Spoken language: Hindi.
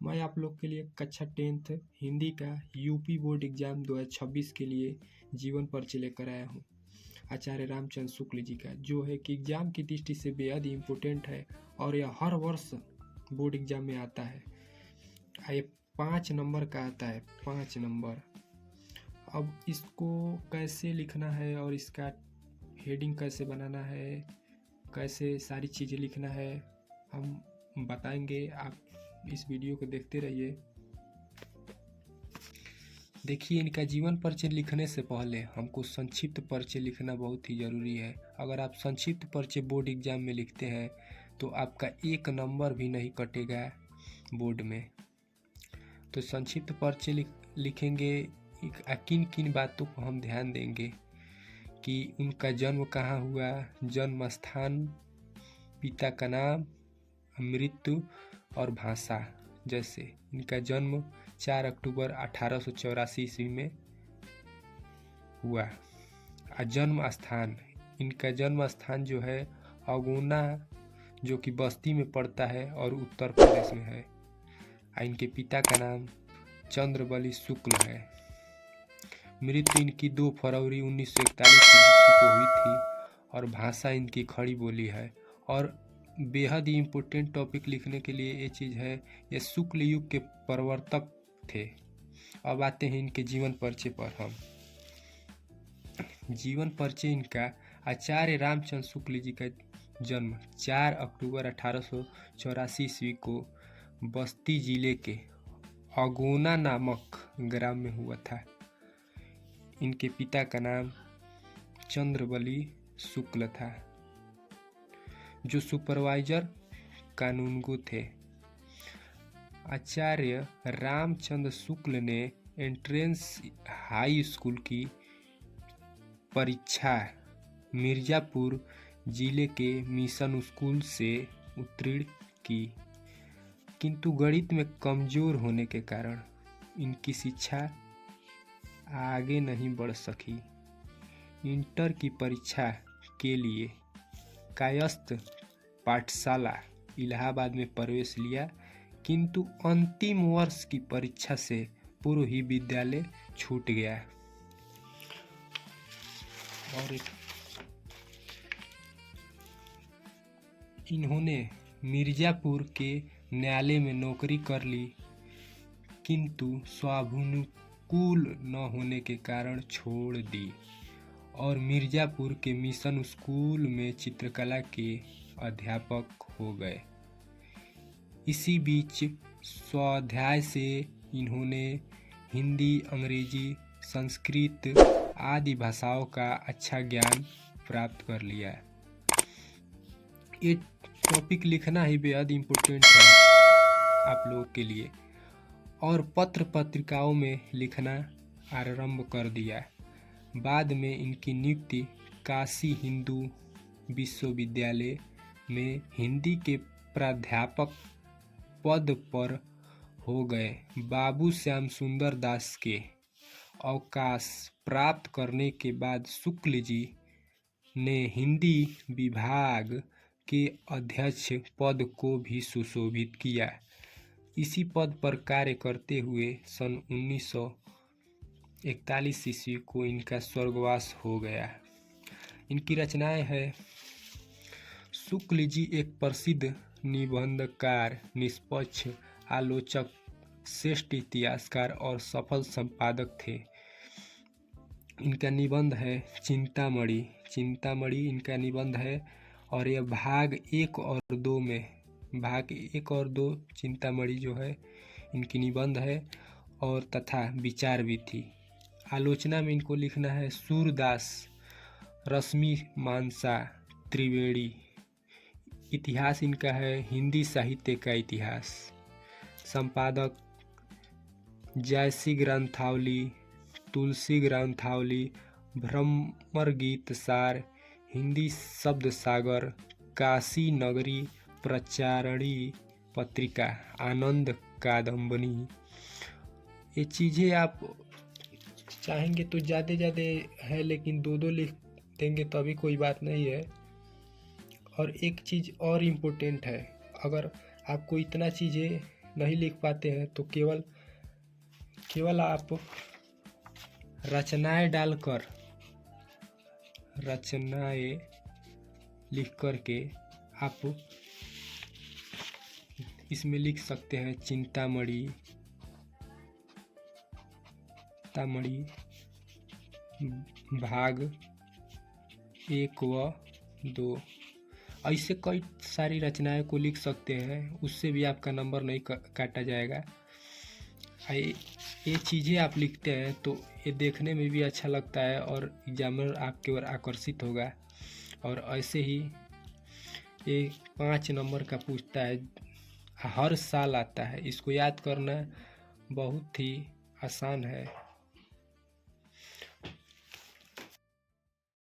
मैं आप लोग के लिए कक्षा 10th हिंदी का यूपी बोर्ड एग्जाम 2026 के लिए जीवन परिचय लेकर आया हूँ आचार्य रामचंद्र शुक्ल जी का, जो है कि एग्जाम की दृष्टि से बेहद ही इम्पोर्टेंट है और यह हर वर्ष बोर्ड एग्जाम में आता है। ये 5 नंबर का आता है, 5 नंबर। अब इसको कैसे लिखना है और इसका हेडिंग कैसे बनाना है, कैसे सारी चीज़ें लिखना है, हम बताएंगे। आप इस वीडियो को देखते रहिए। देखिए, इनका जीवन परिचय लिखने से पहले हमको संक्षिप्त परिचय लिखना बहुत ही ज़रूरी है। अगर आप संक्षिप्त परिचय बोर्ड एग्जाम में लिखते हैं तो आपका 1 नंबर भी नहीं कटेगा बोर्ड में। तो संक्षिप्त परिचय लिखेंगे, किन किन बातों को हम ध्यान देंगे कि उनका जन्म कहाँ हुआ, जन्म स्थान, पिता का नाम, मृत्यु और भाषा। जैसे इनका जन्म 4 अक्टूबर 1884 ईस्वी में हुआ। जन्म स्थान, इनका जन्म स्थान जो है अगुना, जो कि बस्ती में पड़ता है और उत्तर प्रदेश में है। इनके पिता का नाम चंद्रबली शुक्ल है। मृत्यु इनकी 2 फरवरी 1941 ईस्वी को हुई थी और भाषा इनकी खड़ी बोली है। और बेहद ही इम्पोर्टेंट टॉपिक लिखने के लिए ये चीज़ है, ये शुक्ल युग के प्रवर्तक थे। अब आते हैं इनके जीवन परिचय पर। हम जीवन परिचय इनका, आचार्य रामचंद्र शुक्ल जी का जन्म 4 अक्टूबर 1884 ईस्वी को बस्ती जिले के अगोना नामक ग्राम में हुआ था। इनके पिता का नाम चंद्रबली शुक्ल था, जो सुपरवाइजर कानूनगो थे। आचार्य रामचंद्र शुक्ल ने एंट्रेंस हाई स्कूल की परीक्षा मिर्जापुर जिले के मिशन स्कूल से उत्तीर्ण की, किंतु गणित में कमजोर होने के कारण इनकी शिक्षा आगे नहीं बढ़ सकी। इंटर की परीक्षा के लिए कायस्थ पाठशाला इलाहाबाद में प्रवेश लिया, किंतु अंतिम वर्ष की परीक्षा से पूर्व ही विद्यालय छूट गया। और इन्होंने मिर्जापुर के न्यायालय में नौकरी कर ली, किंतु स्वानुकूल न होने के कारण छोड़ दी और मिर्जापुर के मिशन स्कूल में चित्रकला के अध्यापक हो गए। इसी बीच स्वाध्याय से इन्होंने हिंदी, अंग्रेजी, संस्कृत आदि भाषाओं का अच्छा ज्ञान प्राप्त कर लिया। ये टॉपिक लिखना ही बेहद इम्पोर्टेंट है आप लोगों के लिए। और पत्र पत्रिकाओं में लिखना आरंभ कर दिया। बाद में इनकी नियुक्ति काशी हिंदू विश्वविद्यालय में हिंदी के प्राध्यापक पद पर हो गए। बाबू श्याम सुंदर दास के अवकाश प्राप्त करने के बाद शुक्ल जी ने हिंदी विभाग के अध्यक्ष पद को भी सुशोभित किया। इसी पद पर कार्य करते हुए सन 1941 ईस्वी को इनका स्वर्गवास हो गया। इनकी रचनाएं हैं। शुक्ल जी एक प्रसिद्ध निबंधकार, निष्पक्ष आलोचक, श्रेष्ठ इतिहासकार और सफल संपादक थे। इनका निबंध है चिंतामणि। चिंतामणि इनका निबंध है और यह भाग 1 और 2 में, भाग 1 और 2 चिंतामणि जो है इनकी निबंध है और तथा विचार भी थी। आलोचना में इनको लिखना है सूरदास, रश्मि मानसा, त्रिवेणी। इतिहास इनका है हिंदी साहित्य का इतिहास। संपादक जयसी ग्रंथावली, तुलसी ग्रंथावली, भ्रमर गीत सार, हिंदी शब्द सागर, काशी नगरी प्रचारणी पत्रिका, आनंद कादम्बनी। ये चीज़ें आप चाहेंगे तो ज़्यादा है, लेकिन 2 लिख देंगे तो अभी कोई बात नहीं है। और एक चीज़ और इम्पोर्टेंट है, अगर आपको इतना चीज़ें नहीं लिख पाते हैं तो केवल आप रचनाएं डालकर रचनाएं लिख कर के आप इसमें लिख सकते हैं चिंतामणि भाग 1 व 2। ऐसे कई सारी रचनाएं को लिख सकते हैं, उससे भी आपका नंबर नहीं काटा जाएगा। ये चीज़ें आप लिखते हैं तो ये देखने में भी अच्छा लगता है और एग्जामिनर आपकी ओर आकर्षित होगा। और ऐसे ही ये 5 नंबर का पूछता है, हर साल आता है। इसको याद करना बहुत ही आसान है।